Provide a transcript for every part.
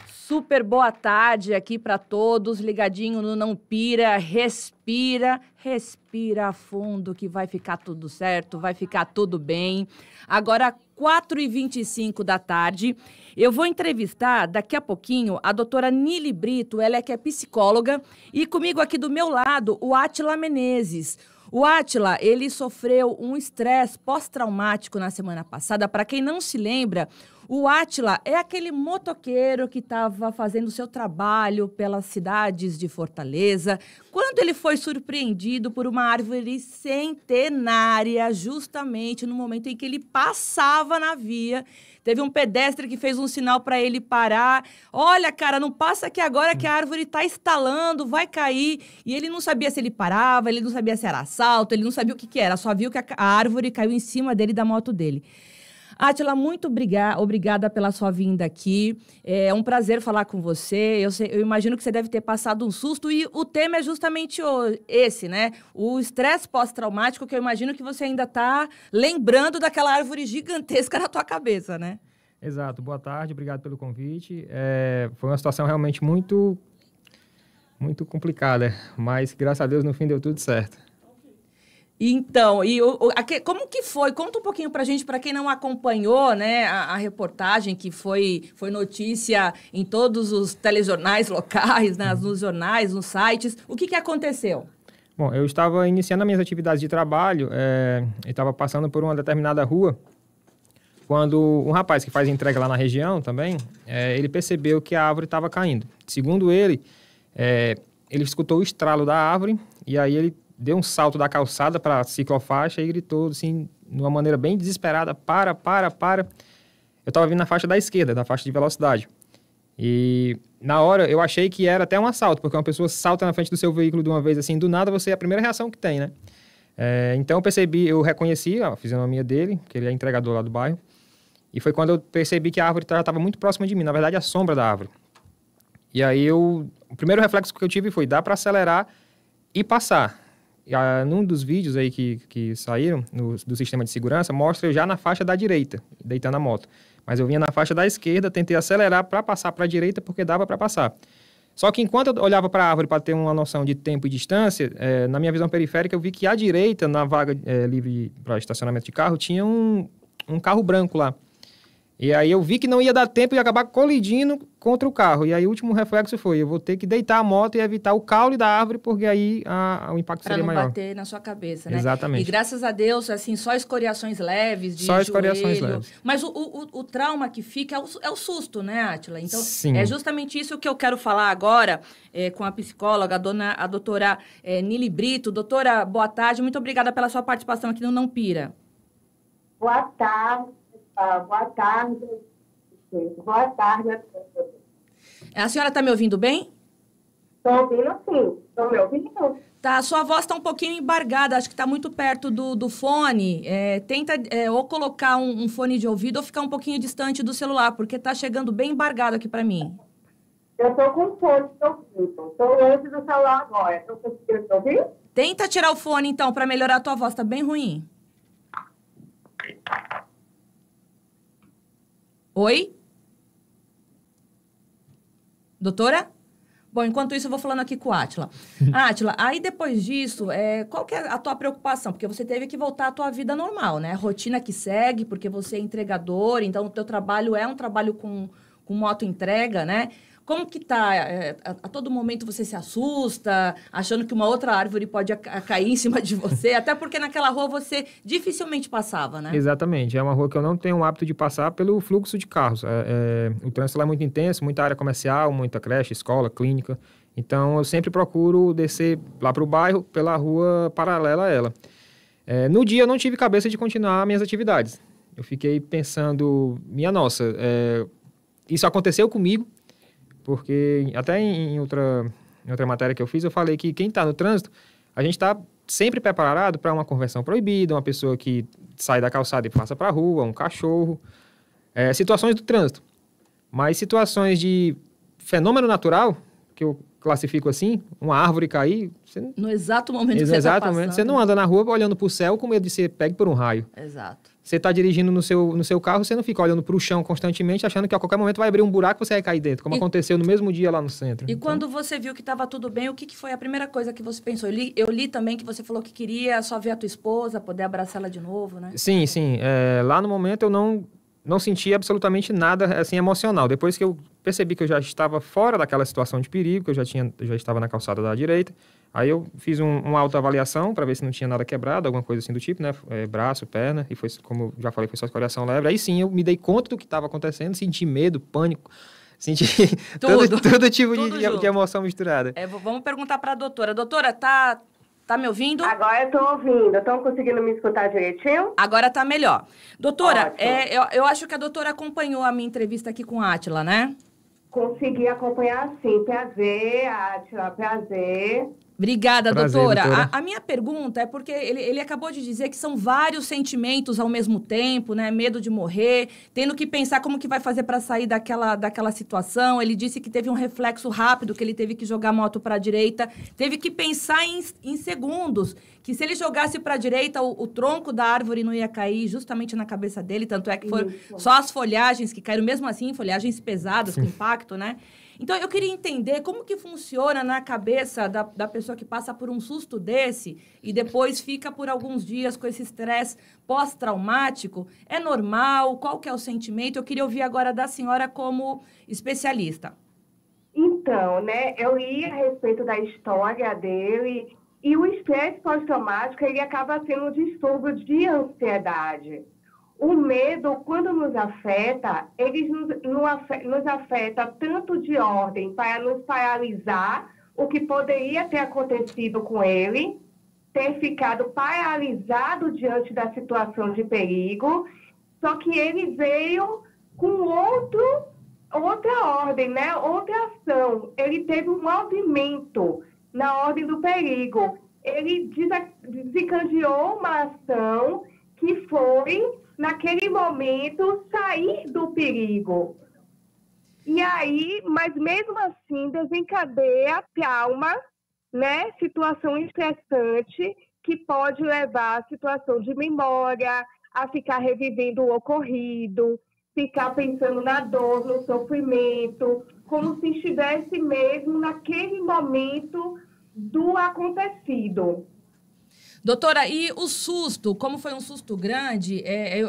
Super boa tarde aqui para todos, ligadinho no Não Pira, respira fundo que vai ficar tudo certo, vai ficar tudo bem. Agora, 4h25 da tarde, eu vou entrevistar daqui a pouquinho a doutora Nili Brito, ela que é psicóloga, e comigo aqui do meu lado, o Átila Menezes. O Átila, ele sofreu um estresse pós-traumático na semana passada. Para quem não se lembra, o Átila é aquele motoqueiro que estava fazendo seu trabalho pelas cidades de Fortaleza, quando ele foi surpreendido por uma árvore centenária, justamente no momento em que ele passava na via. Teve um pedestre que fez um sinal para ele parar. Olha, cara, não passa aqui agora que a árvore está estalando, vai cair. E ele não sabia se ele parava, ele não sabia se era assalto, ele não sabia o que era. Só viu que a árvore caiu em cima dele, da moto dele. Átila, muito obrigada pela sua vinda aqui. É um prazer falar com você. Eu imagino que você deve ter passado um susto. E o tema é justamente esse, né? O estresse pós-traumático, que eu imagino que você ainda está lembrando daquela árvore gigantesca na tua cabeça, né? Exato. Boa tarde, obrigado pelo convite. Foi uma situação realmente muito complicada, mas graças a Deus no fim deu tudo certo. Então, como que foi? Conta um pouquinho pra gente, para quem não acompanhou, né, a reportagem que foi notícia em todos os telejornais locais, né, nos jornais, nos sites. O que aconteceu? Bom, eu estava iniciando as minhas atividades de trabalho, eu estava passando por uma determinada rua, quando um rapaz que faz entrega lá na região também, ele percebeu que a árvore estava caindo. Segundo ele, ele escutou o estralo da árvore e aí ele deu um salto da calçada para a ciclofaixa e gritou, assim, de uma maneira bem desesperada, para. Eu estava vindo na faixa da esquerda, da faixa de velocidade. E, na hora, eu achei que era até um assalto, porque uma pessoa salta na frente do seu veículo de uma vez, assim, do nada, é a primeira reação que tem, né? Então, eu reconheci a fisionomia dele, que ele é entregador lá do bairro, e foi quando eu percebi que a árvore já estava muito próxima de mim, na verdade, a sombra da árvore. E aí, o primeiro reflexo que eu tive foi dar para acelerar e passar. Num dos vídeos aí que saíram do sistema de segurança, mostra eu já na faixa da direita, deitando a moto. Mas eu vinha na faixa da esquerda, tentei acelerar para passar para a direita, porque dava para passar. Só que enquanto eu olhava para a árvore para ter uma noção de tempo e distância, na minha visão periférica eu vi que à direita, na vaga livre para estacionamento de carro, tinha um carro branco lá. E aí eu vi que não ia dar tempo e ia acabar colidindo contra o carro. E aí o último reflexo foi, eu vou ter que deitar a moto e evitar o caule da árvore, porque aí o impacto seria maior. Para não bater na sua cabeça, né? Exatamente. E graças a Deus, assim, só escoriações leves de joelho. Só escoriações leves. Mas o trauma que fica é o susto, né, Átila? Então, sim, é justamente isso que eu quero falar agora com a psicóloga, a doutora Nili Brito. Doutora, boa tarde. Muito obrigada pela sua participação aqui no Não Pira. Boa tarde. Boa tarde. Boa tarde a todos. A senhora está me ouvindo bem? Estou ouvindo, sim. Estou me ouvindo? Tá, a sua voz está um pouquinho embargada, acho que está muito perto do fone. Tenta ou colocar um fone de ouvido ou ficar um pouquinho distante do celular, porque está chegando bem embargado aqui para mim. Eu estou com fone de ouvido. Estou longe do celular agora. Estou conseguindo ouvir? Tenta tirar o fone, então, para melhorar a tua voz. Está bem ruim. Oi? Doutora? Bom, enquanto isso, eu vou falando aqui com o Átila. Átila, aí depois disso, qual que é a tua preocupação? Porque você teve que voltar à tua vida normal, né? Rotina que segue, porque você é entregador, então o teu trabalho é um trabalho com moto-entrega, né? Como que tá? A todo momento você se assusta, achando que uma outra árvore pode cair em cima de você? Até porque naquela rua você dificilmente passava, né? Exatamente. É uma rua que eu não tenho o hábito de passar pelo fluxo de carros. O trânsito lá é muito intenso, muita área comercial, muita creche, escola, clínica. Então, eu sempre procuro descer lá para o bairro pela rua paralela a ela. No dia, eu não tive cabeça de continuar minhas atividades. Eu fiquei pensando, minha nossa, isso aconteceu comigo, porque até em outra matéria que eu fiz, eu falei que quem está no trânsito, a gente está sempre preparado para uma conversão proibida, uma pessoa que sai da calçada e passa para a rua, um cachorro, situações do trânsito. Mas situações de fenômeno natural, que eu classifico assim, uma árvore cair... No exato momento que você está passando. Você não anda na rua olhando para o céu com medo de ser pego por um raio. Exato. você está dirigindo no seu carro, você não fica olhando para o chão constantemente, achando que a qualquer momento vai abrir um buraco e você vai cair dentro, como aconteceu no mesmo dia lá no centro. E quando você viu que estava tudo bem, o que foi a primeira coisa que você pensou? Eu li também que você falou que queria só ver a tua esposa, poder abraçá-la de novo, né? Sim. Lá no momento eu não senti absolutamente nada assim, emocional. Depois que eu percebi que eu já estava fora daquela situação de perigo, que eu já estava na calçada da direita, aí eu fiz uma autoavaliação para ver se não tinha nada quebrado, alguma coisa assim do tipo, né? Braço, perna, e foi, como eu já falei, foi só escoriação leve. Aí sim, eu me dei conta do que estava acontecendo, senti medo, pânico, senti todo tipo de emoção misturada. Vamos perguntar para a doutora. Doutora, tá me ouvindo? Agora eu tô ouvindo. Estão conseguindo me escutar direitinho? Agora tá melhor. Doutora, eu acho que a doutora acompanhou a minha entrevista aqui com a Átila, né? Consegui acompanhar, sim. Prazer, Átila, prazer. Obrigada, doutora. A minha pergunta é porque ele acabou de dizer que são vários sentimentos ao mesmo tempo, né? Medo de morrer, tendo que pensar como que vai fazer para sair daquela situação. Ele disse que teve um reflexo rápido, que ele teve que jogar a moto para a direita, teve que pensar em segundos, que se ele jogasse para a direita, o tronco da árvore não ia cair justamente na cabeça dele, tanto é que foram só as folhagens que caíram, mesmo assim, folhagens pesadas, com impacto, né? Então, eu queria entender como que funciona na cabeça da pessoa que passa por um susto desse e depois fica por alguns dias com esse estresse pós-traumático. É normal? Qual que é o sentimento? Eu queria ouvir agora da senhora como especialista. Então, né, eu li a respeito da história dele e o estresse pós-traumático, ele acaba sendo um distúrbio de ansiedade. O medo, quando nos afeta, ele nos afeta tanto de ordem para nos paralisar, o que poderia ter acontecido com ele, ter ficado paralisado diante da situação de perigo, só que ele veio com outra ordem, né? Outra ação. Ele teve um movimento na ordem do perigo. Ele desencadeou uma ação que foi, naquele momento, sair do perigo. E aí, mas mesmo assim, desencadeia trauma, né? Situação estressante que pode levar a situação de memória, a ficar revivendo o ocorrido, ficar pensando na dor, no sofrimento, como se estivesse mesmo naquele momento do acontecido. Doutora, e o susto, como foi um susto grande,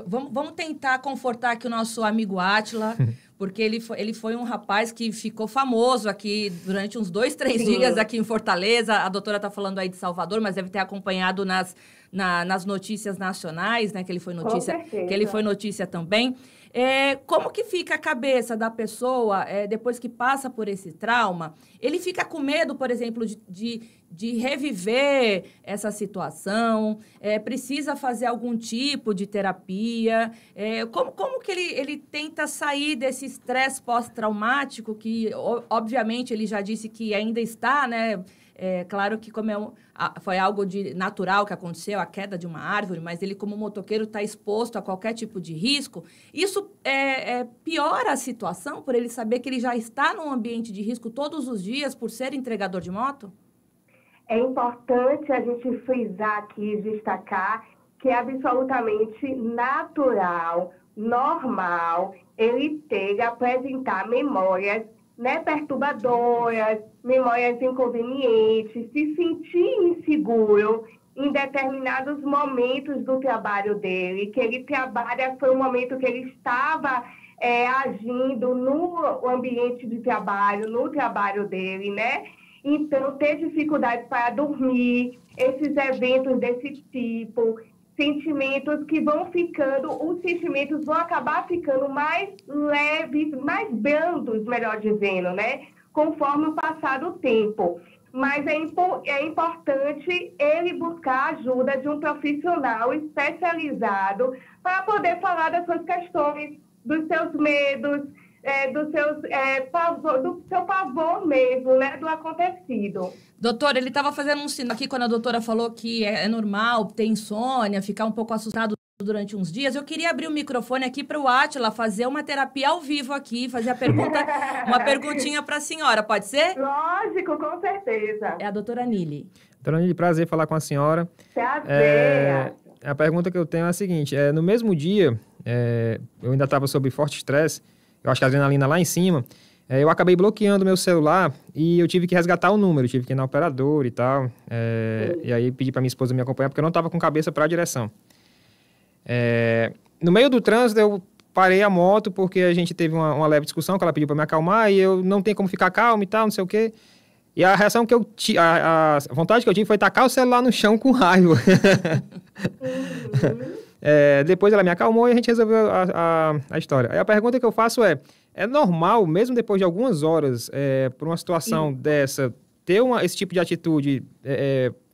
vamos tentar confortar aqui o nosso amigo Átila, porque ele foi um rapaz que ficou famoso aqui durante uns 2, 3 dias aqui em Fortaleza. A doutora está falando aí de Salvador, mas deve ter acompanhado nas notícias nacionais, né? Que ele foi notícia também. Como que fica a cabeça da pessoa depois que passa por esse trauma? Ele fica com medo, por exemplo, de reviver essa situação? Precisa fazer algum tipo de terapia? Como que ele tenta sair desse estresse pós-traumático que, obviamente, ele já disse que ainda está, né? Claro que foi algo natural que aconteceu, a queda de uma árvore, mas ele, como motoqueiro, está exposto a qualquer tipo de risco. Isso piora a situação por ele saber que ele já está num ambiente de risco todos os dias por ser entregador de moto? É importante a gente frisar aqui, destacar, que é absolutamente natural, normal, ele apresentar memórias, né, perturbadoras, memórias inconvenientes, se sentir inseguro em determinados momentos do trabalho dele, que ele trabalha, foi um momento que ele estava agindo no ambiente de trabalho, no trabalho dele, né? Então, ter dificuldade para dormir, esses eventos desse tipo, sentimentos que vão ficando, os sentimentos vão acabar ficando mais leves, mais brandos, melhor dizendo, né? Conforme o passar do tempo. Mas é importante ele buscar a ajuda de um profissional especializado para poder falar das suas questões, dos seus medos, do seu pavor mesmo, né, do acontecido. Doutora, ele estava fazendo um sinal aqui quando a doutora falou que é normal ter insônia, ficar um pouco assustado durante uns dias. Eu queria abrir o microfone aqui para o Átila fazer uma terapia ao vivo aqui, fazer uma perguntinha para a senhora, pode ser? Lógico, com certeza. É a doutora Nili. Doutora Nili, prazer falar com a senhora. Prazer. A pergunta que eu tenho é a seguinte, no mesmo dia, eu ainda estava sob forte estresse, eu acho que a adrenalina lá em cima, eu acabei bloqueando meu celular e eu tive que resgatar o número, tive que ir na operadora e tal, e aí pedi para minha esposa me acompanhar, porque eu não estava com cabeça para a direção. No meio do trânsito, eu parei a moto porque a gente teve uma leve discussão que ela pediu para me acalmar e eu não tenho como ficar calmo e tal, não sei o quê. E a reação que eu tive, a vontade que eu tive foi tacar o celular no chão com raiva. Depois ela me acalmou e a gente resolveu a história. Aí a pergunta que eu faço é normal, mesmo depois de algumas horas, por uma situação dessa, ter esse tipo de atitude,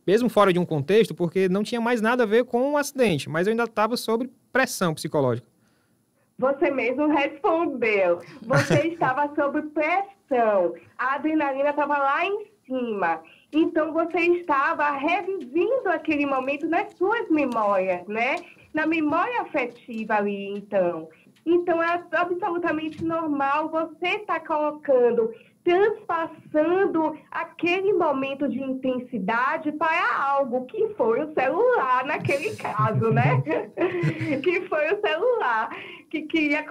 mesmo fora de um contexto, porque não tinha mais nada a ver com um acidente, mas eu ainda estava sob pressão psicológica. Você mesmo respondeu. Você estava sob pressão. A adrenalina estava lá em cima. Então, você estava revivendo aquele momento nas suas memórias, né? Na memória afetiva ali, então. Então, é absolutamente normal você estar colocando, transpassando aquele momento de intensidade para algo que foi o celular, naquele caso, né? Que foi o celular, que queria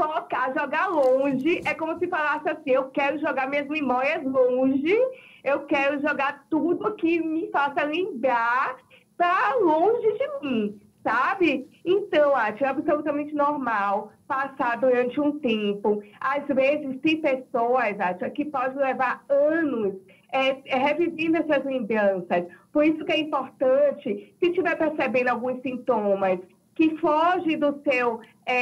jogar longe. É como se falasse assim, eu quero jogar minhas memórias longe, eu quero jogar tudo que me faça lembrar para longe de mim. Sabe? Então, acho absolutamente normal passar durante um tempo. Às vezes, tem pessoas, acho, que pode levar anos revivendo essas lembranças. Por isso que é importante, se estiver percebendo alguns sintomas que fogem do seu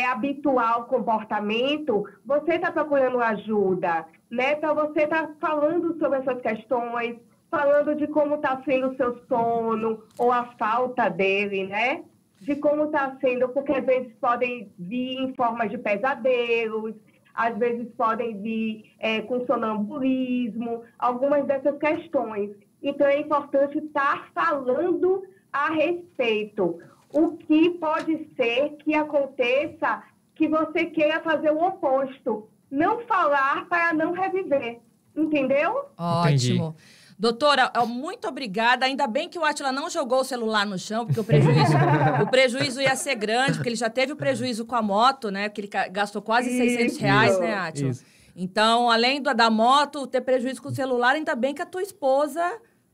habitual comportamento, você está procurando ajuda, né? Então, você está falando sobre essas questões, falando de como está sendo o seu sono ou a falta dele, né? De como está sendo, porque às vezes podem vir em forma de pesadelos, às vezes podem vir com sonambulismo, algumas dessas questões. Então, é importante estar falando a respeito. O que pode ser que aconteça que você queira fazer o oposto. Não falar para não reviver. Entendeu? Ótimo. Entendi. Doutora, muito obrigada. Ainda bem que o Átila não jogou o celular no chão, porque o prejuízo ia ser grande, porque ele já teve o prejuízo com a moto, né? Porque ele gastou quase R$600, né, Átila? Isso. Então, além da moto, ter prejuízo com o celular, ainda bem que a tua esposa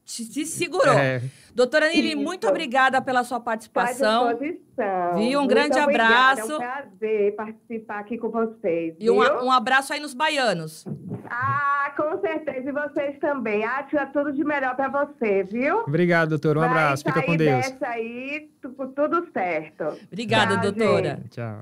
te segurou. Doutora Nili, muito obrigada pela sua participação. À disposição. Viu? Um grande abraço. É um prazer participar aqui com vocês. E um abraço aí nos baianos. Com certeza. E vocês também. Átila, tudo de melhor para você, viu? Obrigado, doutora. Um abraço. Fica com Deus. Dessa aí, tudo certo. Obrigada, doutora. Gente. Tchau.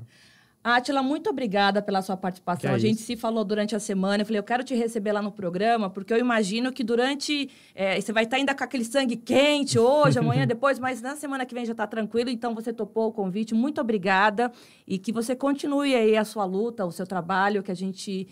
Átila, muito obrigada pela sua participação. A gente se falou durante a semana. Eu falei, eu quero te receber lá no programa, porque eu imagino que durante... você vai estar ainda com aquele sangue quente hoje, amanhã, depois, mas na semana que vem já está tranquilo. Então, você topou o convite. Muito obrigada. E que você continue aí a sua luta, o seu trabalho, que a gente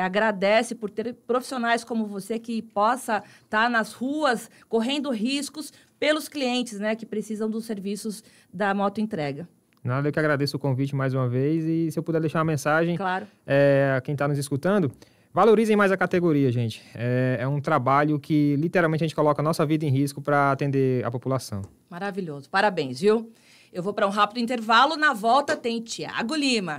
agradece por ter profissionais como você que possa estar nas ruas correndo riscos pelos clientes, né, que precisam dos serviços da moto entrega. Nada, eu que agradeço o convite mais uma vez e se eu puder deixar uma mensagem a quem está nos escutando, valorizem mais a categoria, gente. É um trabalho que literalmente a gente coloca a nossa vida em risco para atender a população. Maravilhoso. Parabéns, viu? Eu vou para um rápido intervalo. Na volta tem Tiago Lima.